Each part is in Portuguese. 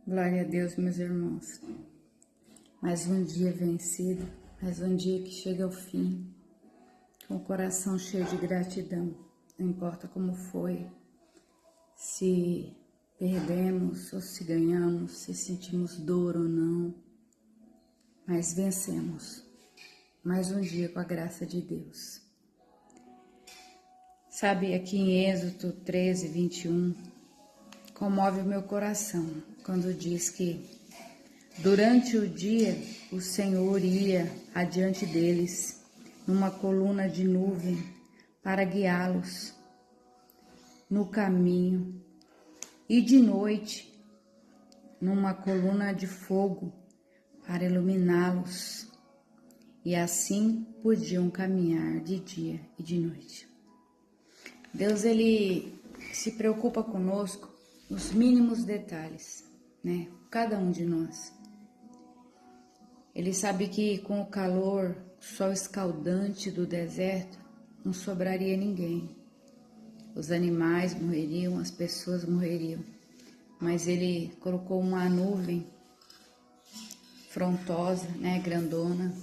Glória a Deus, meus irmãos. Mais um dia vencido, mais um dia que chega ao fim, com o coração cheio de gratidão. Não importa como foi, se perdemos ou se ganhamos, se sentimos dor ou não, mas vencemos. Mais um dia com a graça de Deus. Sabe, aqui em Êxodo 13, 21, comove o meu coração quando diz que durante o dia o Senhor ia adiante deles numa coluna de nuvem para guiá-los no caminho e de noite numa coluna de fogo para iluminá-los, e assim podiam caminhar de dia e de noite. Deus, Ele se preocupa conosco nos mínimos detalhes, né? Cada um de nós. Ele sabe que com o calor, o sol escaldante do deserto, não sobraria ninguém. Os animais morreriam, as pessoas morreriam. Mas Ele colocou uma nuvem frondosa, né, grandona,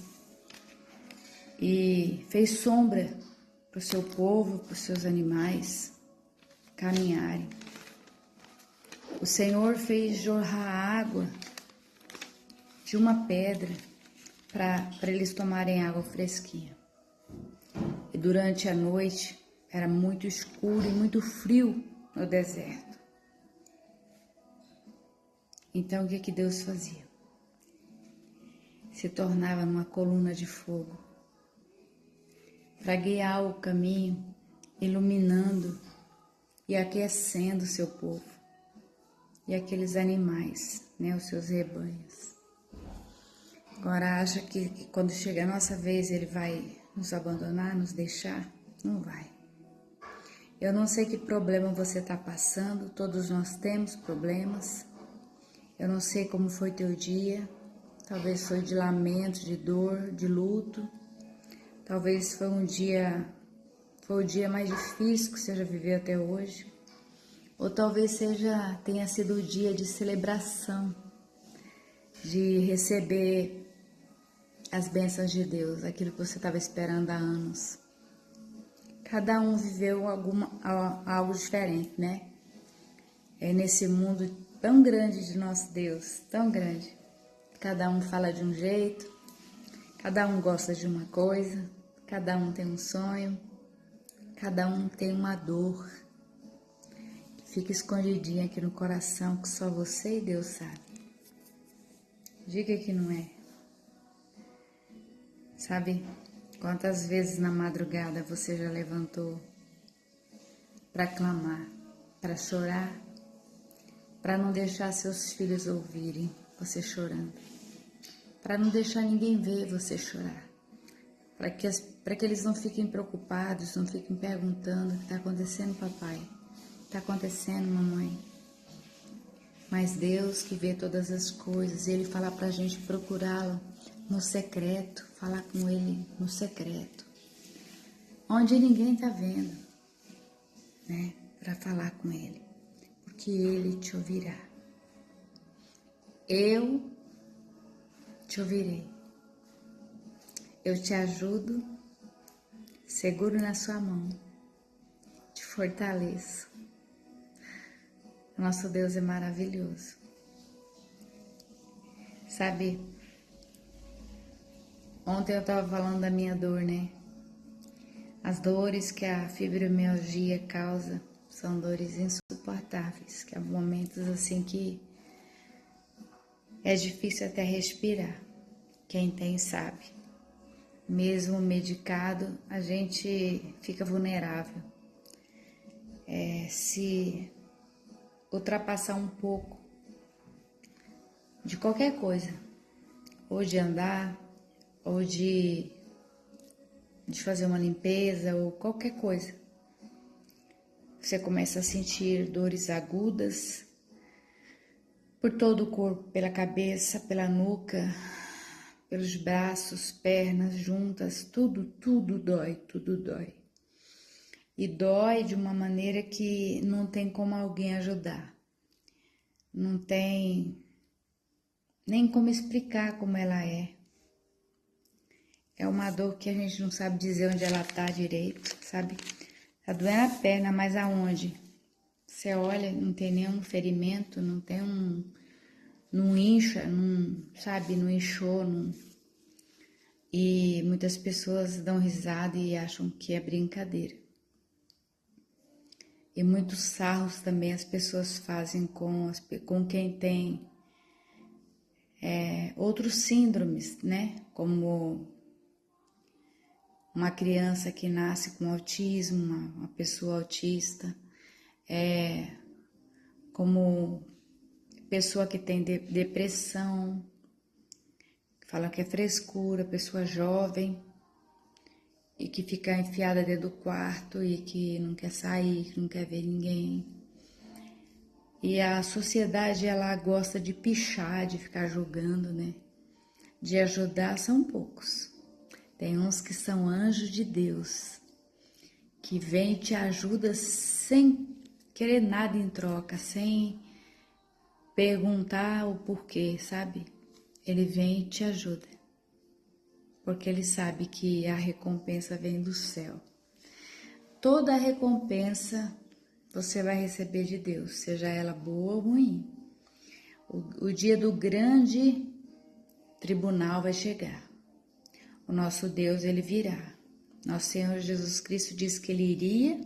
e fez sombra para o seu povo, para os seus animais caminharem. O Senhor fez jorrar água de uma pedra para eles tomarem água fresquinha. E durante a noite era muito escuro e muito frio no deserto. Então o que Deus fazia? Se tornava numa coluna de fogo para guiar o caminho, iluminando e aquecendo o seu povo e aqueles animais, né, os seus rebanhos. Agora acha que quando chega a nossa vez Ele vai nos abandonar, nos deixar? Não vai. Eu não sei que problema você está passando, todos nós temos problemas. Eu não sei como foi teu dia, talvez foi de lamento, de dor, de luto. Talvez foi o dia mais difícil que você já viveu até hoje. Ou talvez tenha sido o dia de celebração, de receber as bênçãos de Deus, aquilo que você estava esperando há anos. Cada um viveu algo diferente, né? É nesse mundo tão grande de nosso Deus, tão grande. Cada um fala de um jeito, cada um gosta de uma coisa, cada um tem um sonho, cada um tem uma dor que fica escondidinha aqui no coração, que só você e Deus sabe. Diga que não é. Sabe quantas vezes na madrugada você já levantou para clamar, para chorar, para não deixar seus filhos ouvirem você chorando, para não deixar ninguém ver você chorar, para que eles não fiquem preocupados, não fiquem perguntando o que está acontecendo, papai, o que está acontecendo, mamãe. Mas Deus que vê todas as coisas, Ele fala para a gente procurá-lo no secreto, falar com Ele no secreto, onde ninguém está vendo, né? Para falar com Ele, porque Ele te ouvirá. Eu te ouvirei. Eu te ajudo, seguro na sua mão, te fortaleço. Nosso Deus é maravilhoso. Sabe, ontem eu estava falando da minha dor, né? As dores que a fibromialgia causa são dores insuportáveis, que há momentos assim que é difícil até respirar. Quem tem sabe. Mesmo medicado, a gente fica vulnerável. Se ultrapassar um pouco de qualquer coisa, ou de andar, ou de fazer uma limpeza, ou qualquer coisa, você começa a sentir dores agudas por todo o corpo, pela cabeça, pela nuca, pelos braços, pernas juntas, tudo dói, tudo dói. E dói de uma maneira que não tem como alguém ajudar. Não tem nem como explicar como ela é. É uma dor que a gente não sabe dizer onde ela tá direito, sabe? Tá doendo a perna, mas aonde? Você olha, não tem nenhum ferimento, não tem não incha, não, sabe, não inchou, não. E muitas pessoas dão risada e acham que é brincadeira. E muitos sarros também as pessoas fazem com quem tem outros síndromes, né? Como uma criança que nasce com autismo, uma pessoa autista, como pessoa que tem depressão, fala que é frescura, pessoa jovem e que fica enfiada dentro do quarto e que não quer sair, que não quer ver ninguém. E a sociedade, ela gosta de pichar, de ficar julgando, né? De ajudar são poucos. Tem uns que são anjos de Deus, que vem e te ajuda sem querer nada em troca, sem perguntar o porquê, sabe? Ele vem e te ajuda, porque ele sabe que a recompensa vem do céu. Toda a recompensa você vai receber de Deus, seja ela boa ou ruim. O dia do grande tribunal vai chegar. O nosso Deus, ele virá. Nosso Senhor Jesus Cristo disse que ele iria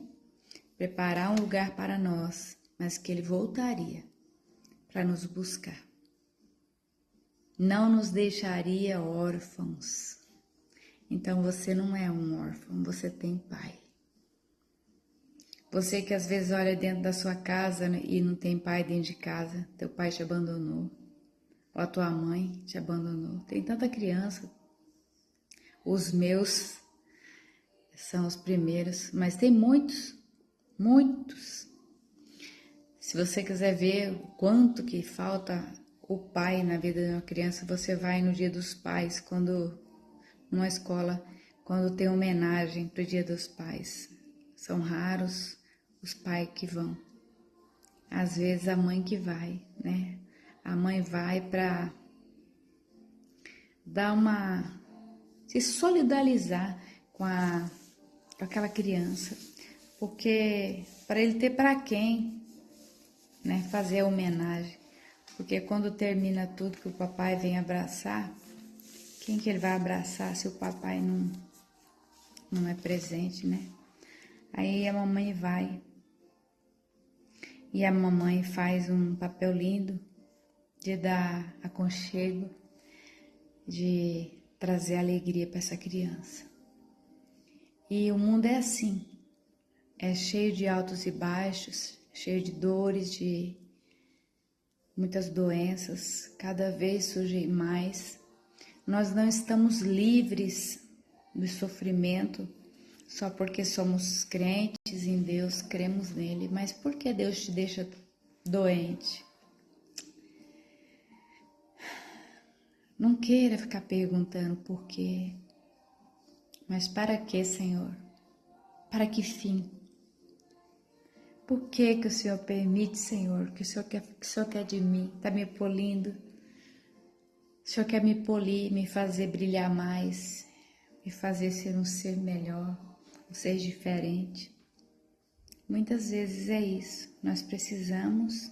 preparar um lugar para nós, mas que ele voltaria para nos buscar. Não nos deixaria órfãos. Então você não é um órfão, você tem pai. Você que às vezes olha dentro da sua casa e não tem pai dentro de casa, teu pai te abandonou, ou a tua mãe te abandonou. Tem tanta criança. Os meus são os primeiros, mas tem muitos, muitos. Se você quiser ver o quanto que falta o pai na vida de uma criança, você vai no Dia dos Pais, numa escola, quando tem homenagem para o Dia dos Pais. São raros os pais que vão. Às vezes a mãe que vai, né? A mãe vai para se solidarizar com aquela criança, porque para ele ter para quem, né, fazer a homenagem, porque quando termina tudo que o papai vem abraçar, quem que ele vai abraçar se o papai não é presente, né? Aí a mamãe vai, e a mamãe faz um papel lindo de dar aconchego, de trazer alegria para essa criança. E o mundo é assim, é cheio de altos e baixos, cheio de dores, de muitas doenças, cada vez surgem mais. Nós não estamos livres do sofrimento só porque somos crentes em Deus, cremos nele, mas por que Deus te deixa doente? Não queira ficar perguntando por quê, mas para que, Senhor? Para que fim? Por que que o Senhor permite, Senhor? Que o Senhor quer de mim? Está me polindo? O Senhor quer me polir, me fazer brilhar mais, me fazer ser um ser melhor, um ser diferente. Muitas vezes é isso. Nós precisamos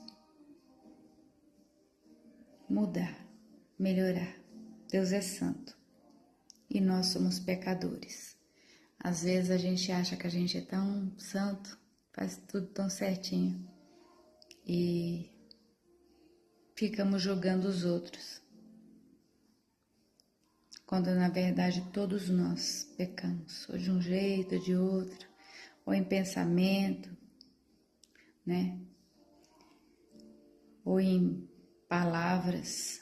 mudar, melhorar. Deus é santo e nós somos pecadores. Às vezes a gente acha que a gente é tão santo, faz tudo tão certinho e ficamos julgando os outros, quando na verdade todos nós pecamos, ou de um jeito ou de outro, ou em pensamento, né? Ou em palavras.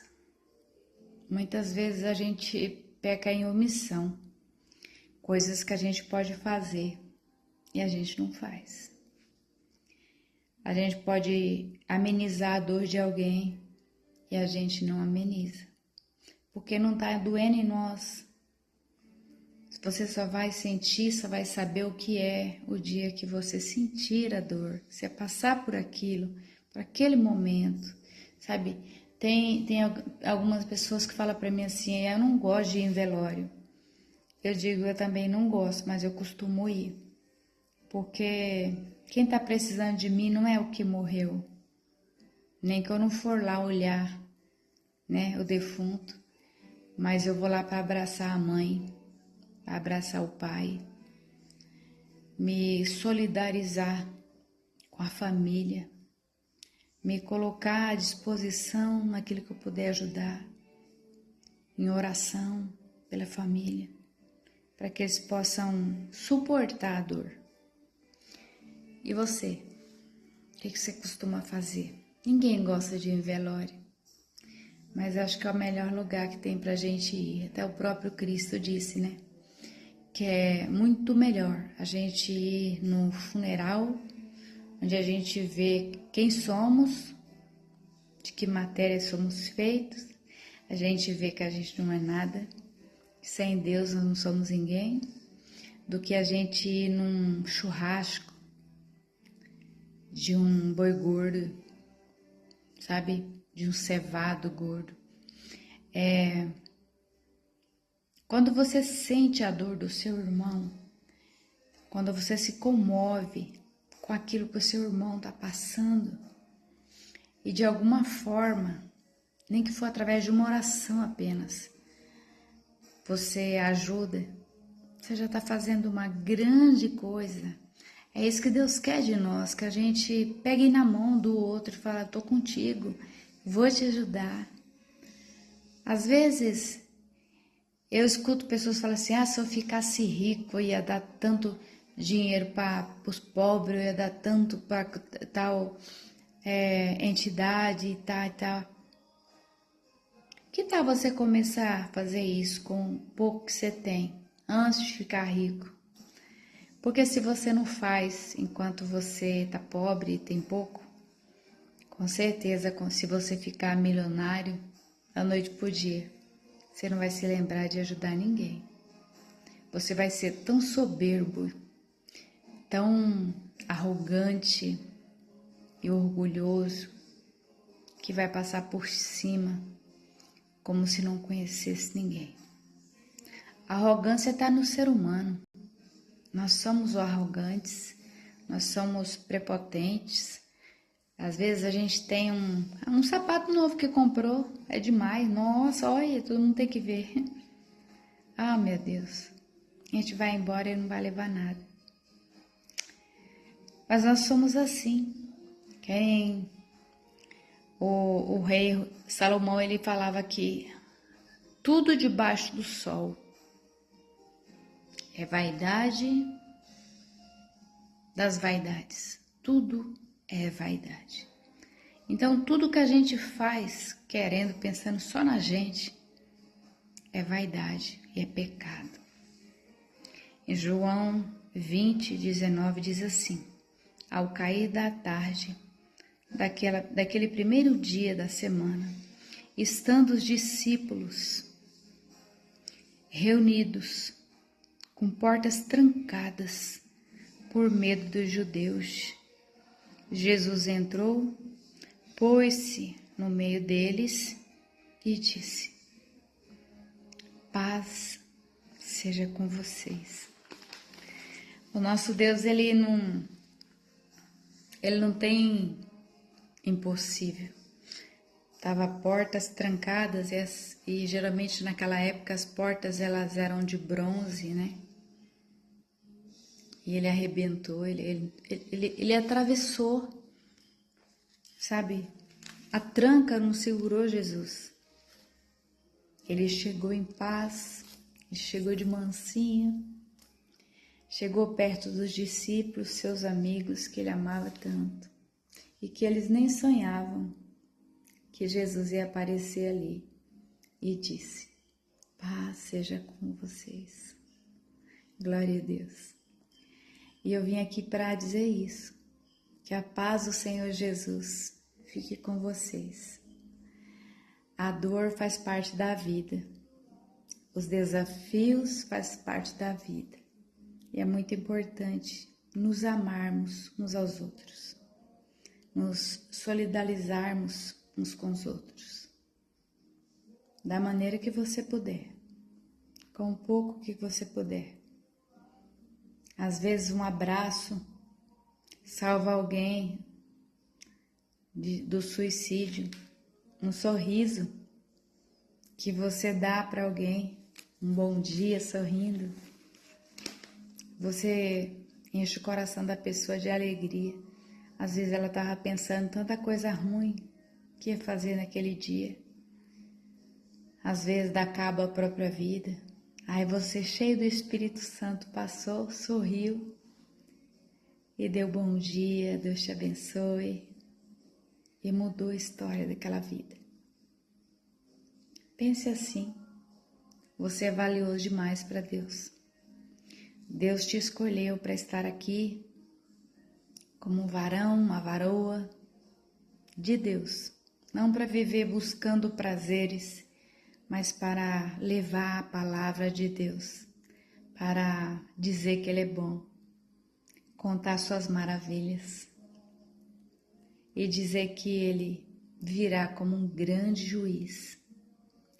Muitas vezes a gente peca em omissão, coisas que a gente pode fazer e a gente não faz. A gente pode amenizar a dor de alguém e a gente não ameniza, porque não está doendo em nós. Você só vai sentir, só vai saber o que é o dia que você sentir a dor, você passar por aquilo, por aquele momento, sabe? Tem algumas pessoas que falam para mim assim, eu não gosto de ir em velório. Eu digo, eu também não gosto, mas eu costumo ir. Porque quem está precisando de mim não é o que morreu. Nem que eu não for lá olhar, né, o defunto. Mas eu vou lá para abraçar a mãe, para abraçar o pai. Me solidarizar com a família. Me colocar à disposição naquilo que eu puder ajudar. Em oração pela família. Para que eles possam suportar a dor. E você? O que você costuma fazer? Ninguém gosta de ir em velório, mas acho que é o melhor lugar que tem pra gente ir. Até o próprio Cristo disse, né? Que é muito melhor a gente ir no funeral, onde a gente vê quem somos, de que matéria somos feitos, a gente vê que a gente não é nada, que sem Deus nós não somos ninguém, do que a gente ir num churrasco de um boi gordo, sabe? De um cevado gordo. Quando você sente a dor do seu irmão, quando você se comove com aquilo que o seu irmão está passando, e de alguma forma, nem que for através de uma oração apenas, você ajuda, você já está fazendo uma grande coisa. É isso que Deus quer de nós, que a gente pegue na mão do outro e fale, estou contigo, vou te ajudar. Às vezes, eu escuto pessoas falarem assim, se eu ficasse rico, eu ia dar tanto dinheiro para os pobres, eu ia dar tanto para tal entidade e tal e tal. Que tal você começar a fazer isso com o pouco que você tem, antes de ficar rico? Porque se você não faz enquanto você está pobre e tem pouco, com certeza, se você ficar milionário da noite pro dia, você não vai se lembrar de ajudar ninguém. Você vai ser tão soberbo, tão arrogante e orgulhoso, que vai passar por cima como se não conhecesse ninguém. A arrogância está no ser humano. Nós somos arrogantes, nós somos prepotentes. Às vezes a gente tem um sapato novo que comprou, é demais. Nossa, olha, todo mundo tem que ver. Ah, meu Deus, a gente vai embora e não vai levar nada. Mas nós somos assim. O rei Salomão, ele falava que tudo debaixo do sol é vaidade das vaidades. Tudo é vaidade. Então, tudo que a gente faz querendo, pensando só na gente, é vaidade e é pecado. Em João 20:19 diz assim: ao cair da tarde, daquele primeiro dia da semana, estando os discípulos reunidos, com portas trancadas, por medo dos judeus, Jesus entrou, pôs-se no meio deles e disse: paz seja com vocês. O nosso Deus, ele não tem impossível. Tava portas trancadas e geralmente naquela época as portas elas eram de bronze, né? E ele arrebentou, ele atravessou, sabe? A tranca não segurou Jesus. Ele chegou em paz, ele chegou de mansinho, chegou perto dos discípulos, seus amigos que ele amava tanto, e que eles nem sonhavam que Jesus ia aparecer ali, e disse: paz seja com vocês. Glória a Deus. E eu vim aqui para dizer isso, que a paz do Senhor Jesus fique com vocês. A dor faz parte da vida, os desafios fazem parte da vida, e é muito importante nos amarmos uns aos outros, nos solidarizarmos uns com os outros. da maneira que você puder, com o pouco que você puder. Às vezes um abraço salva alguém do suicídio, um sorriso que você dá para alguém, um bom dia sorrindo, você enche o coração da pessoa de alegria. Às vezes ela estava pensando em tanta coisa ruim que ia fazer naquele dia. Às vezes dá cabo à própria vida. Aí você, cheio do Espírito Santo, passou, sorriu e deu bom dia, Deus te abençoe, e mudou a história daquela vida. Pense assim, você é valioso demais para Deus. Deus te escolheu para estar aqui como um varão, uma varoa de Deus, não para viver buscando prazeres, mas para levar a palavra de Deus, para dizer que Ele é bom, contar suas maravilhas e dizer que Ele virá como um grande juiz.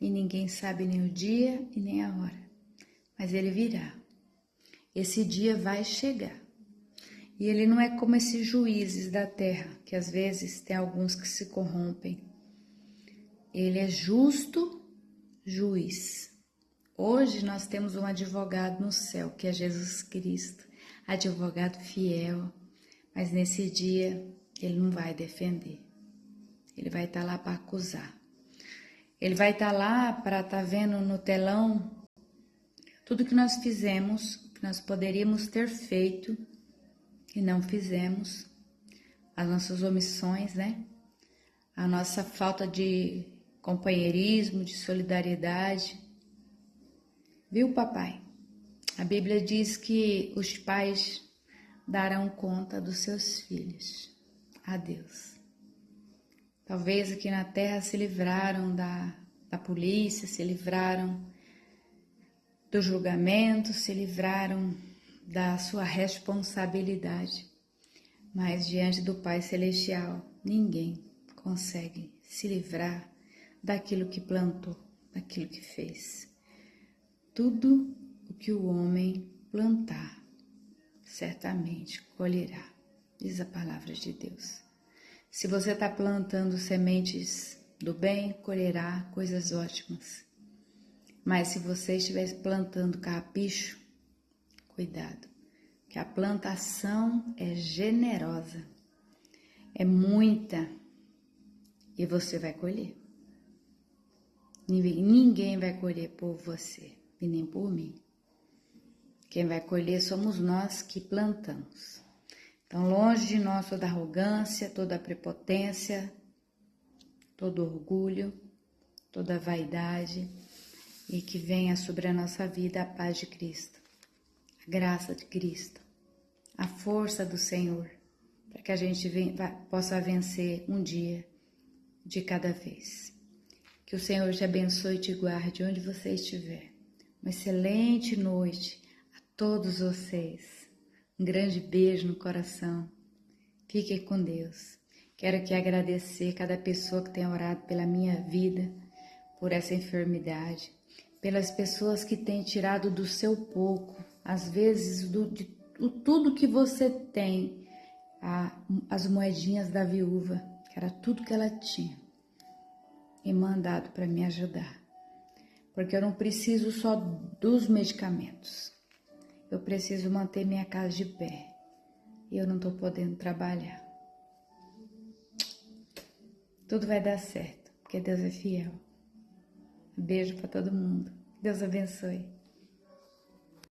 E ninguém sabe nem o dia e nem a hora, mas Ele virá. Esse dia vai chegar. E Ele não é como esses juízes da terra, que às vezes tem alguns que se corrompem. Ele é justo juiz. Hoje nós temos um advogado no céu, que é Jesus Cristo, advogado fiel, mas nesse dia Ele não vai defender. Ele vai estar lá para acusar. Ele vai estar lá para estar vendo no telão tudo que nós fizemos, que nós poderíamos ter feito e não fizemos, as nossas omissões, né? A nossa falta de companheirismo, de solidariedade. Viu, papai? A Bíblia diz que os pais darão conta dos seus filhos a Deus. Talvez aqui na terra se livraram da polícia, se livraram do julgamento, se livraram da sua responsabilidade. Mas diante do Pai Celestial, ninguém consegue se livrar daquilo que plantou, daquilo que fez. Tudo o que o homem plantar, certamente colherá, diz a palavra de Deus. Se você está plantando sementes do bem, colherá coisas ótimas. Mas se você estiver plantando carrapicho, cuidado, que a plantação é generosa, é muita, e você vai colher. Ninguém vai colher por você e nem por mim. Quem vai colher somos nós que plantamos. Então, longe de nós toda arrogância, toda prepotência, todo orgulho, toda vaidade, e que venha sobre a nossa vida a paz de Cristo, a graça de Cristo, a força do Senhor, para que a gente possa vencer um dia de cada vez. Que o Senhor te abençoe e te guarde onde você estiver. Uma excelente noite a todos vocês. Um grande beijo no coração. Fique com Deus. Quero aqui agradecer cada pessoa que tem orado pela minha vida, por essa enfermidade, pelas pessoas que têm tirado do seu pouco, às vezes de tudo que você tem, as moedinhas da viúva, que era tudo que ela tinha, e mandado para me ajudar. Porque eu não preciso só dos medicamentos. Eu preciso manter minha casa de pé. E eu não estou podendo trabalhar. Tudo vai dar certo, porque Deus é fiel. Um beijo para todo mundo. Deus abençoe.